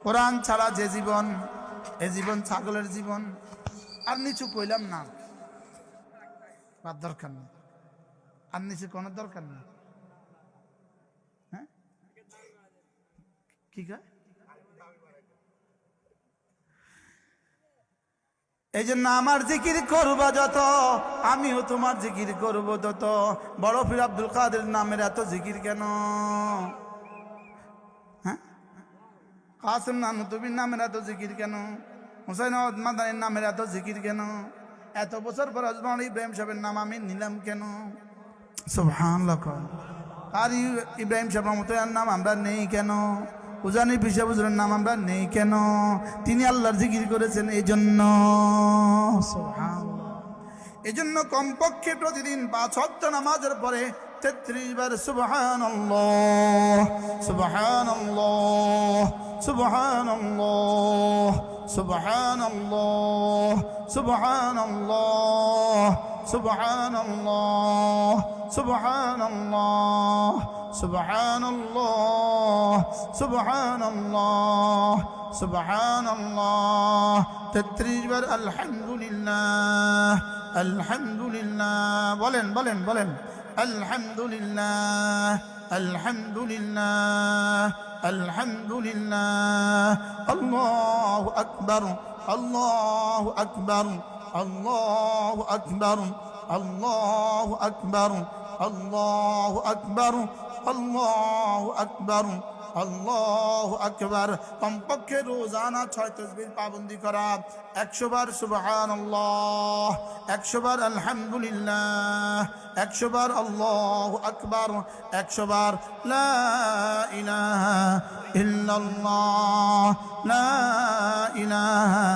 কোরআন ছাড়া যে জীবন, এ জীবন ছাগলের জীবন। আর নিচু কইলাম না, আর দরকার নেই, আর নিচু কোনো দরকার নেই। হ্যাঁ, কি কয়? এই জন্য আমার জিকির করবা যত, আমিও তোমার জিকির করব তত। বড় পীর আব্দুল কাদের নামের এত জিকির কেন? হ্যাঁ, কাসেম নানুতুবির নামের এত জিকির কেন? হুসাইন আহমদ মাদানির নামের এত জিকির কেন? এত বছর পর আজমান ইব্রাহিম সাহেবের নাম আমি নিলাম কেন? সুবহানাল্লাহ। আর ইব্রাহিম সাহেব রহমতুল্লাহর নাম আমরা নেই কেন? উজানি পিসা হুজুরের নাম আমরা নেই কেন? তিনি আল্লাহর জিকির করেছেন এই জন্য। সুবহানাল্লাহ। এই জন্য কমপক্ষে প্রতিদিন 5 ওয়াক্ত নামাজের পরে 33 বার সুবহানাল্লাহ, সুবহানাল্লাহ, সুবহানাল্লাহ, সুবহানাল্লাহ, সুবহানাল্লাহ, সুবহানাল্লাহ, সুবহানাল্লাহ, সুবহানাল্লাহ, সুবহানাল্লাহ, সুবহানাল্লাহ। 33 বার আলহামদুলিল্লাহ, আলহামদুলিল্লাহ। বলেন বলেন বলেন, আলহামদুলিল্লাহ, আলহামদুলিল্লাহ, আলহামদুলিল্লাহ। আল্লাহু আকবার, আল্লাহু আকবার, আল্লাহু আকবার, আল্লাহু আকবার, আল্লাহু আকবার, আল্লাহু আকবার, আল্লাহু আকবার। কমপক্ষে রোজানা 6 তাসবিহ পাবন্দি করা। 100 বার সুবহানাল্লাহ, 100 বার আলহামদুলিল্লাহ, 100 বার আল্লাহু আকবার, 100 বার লা ইলাহা ইল্লাল্লাহ, লা ইলাহা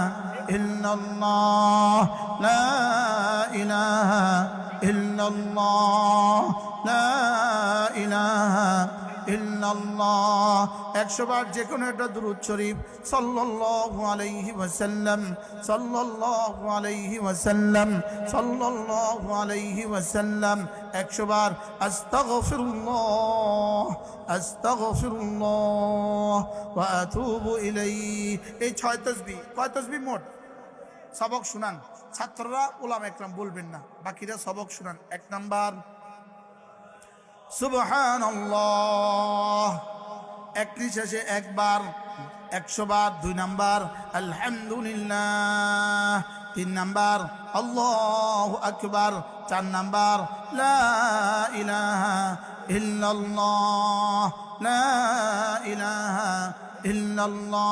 ইল্লাল্লাহ, লা ইলাহা ইল্লাল্লাহ, লা ইলাহা ইল্লাল্লাহ। 100 বার যে কোনো একটা দুরূদ শরীফ সাল্লাল্লাহু আলাইহি ওয়াসাল্লাম, সাল্লাল্লাহু আলাইহি ওয়াসাল্লাম, সাল্লাল্লাহু আলাইহি ওয়াসাল্লাম। 100 বার আস্তাগফিরুল্লাহ, আস্তাগফিরুল্লাহ ওয়া আতুবু ইলাইহি। এই 6 তাসবিহ। কয় তাসবিহ মোট? সবক শুনান ছাত্ররা, উলামা একরাম বলবেন না, বাকিরা সবক শুনান। 1 নাম্বার সুবহানাল্লাহ, 31 শেষে একবার 100 বার। 2 নাম্বার আলহামদুলিল্লাহ, 3 নাম্বার আল্লাহু আকবার, 4 নাম্বার লা ইলাহা ইল্লাল্লাহ, লা ইলাহা ইল্লাল্লাহ।